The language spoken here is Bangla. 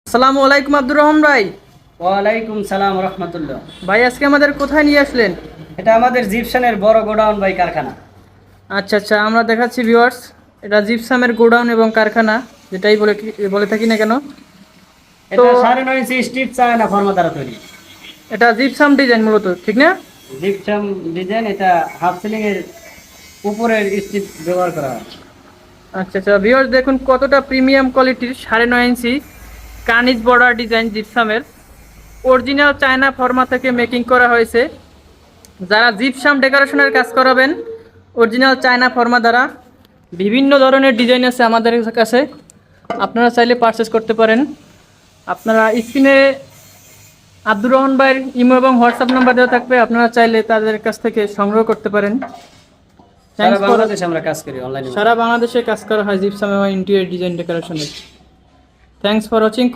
আসসালামু আলাইকুম আব্দুর রহমান ভাই। ওয়ালাইকুম সালাম রহমতুল্লাহ। ভাই আজকে আমাদের কোথায় নিয়ে আসলেন? এটা আমাদের জিপসানের বড় গোডাউন বাই কারখানা। আচ্ছা আচ্ছা, আমরা দেখাচ্ছি ভিউয়ার্স। এটা জিপসামের গোডাউন এবং কারখানা, যেটাই বলে থাকি না কেন। তো এটা 9.5 ইঞ্চি স্ট্রিপ চায়না ফর্মা দ্বারা তৈরি। এটা জিপসাম ডিজাইন মূলত, ঠিক না? জিপসাম ডিজাইন, এটা হাফ সিলিং এর উপরের স্ট্রিপ ব্যবহার করা হয়। আচ্ছা আচ্ছা ভিউয়ার্স, দেখুন কতটা প্রিমিয়াম কোয়ালিটির 9.5 ইঞ্চি কানিজ বর্ডার ডিজাইন জিপসামের অরিজিনাল চায়না ফর্মা থেকে মেকিং করা হয়েছে। যারা জিপসাম ডেকোরেশনের কাজ করাবেন অরিজিনাল চায়না ফর্মা দ্বারা, বিভিন্ন ধরনের ডিজাইন আছে আমাদের কাছে, আপনারা চাইলে পারচেস করতে পারেন। আপনারা স্ক্রিনে আব্দুর রহমান ভাইয়ের ইমো এবং হোয়াটসঅ্যাপ নাম্বার দেওয়া থাকবে, আপনারা চাইলে তাদের কাছ থেকে সংগ্রহ করতে পারেন। সারা বাংলাদেশে আমরা কাজ করি অনলাইনে। সারা বাংলাদেশে কাজ করা হয় জিপসাম এবং ইন্টেরিয়র ডিজাইন ডেকোরেশনের। Thanks for watching.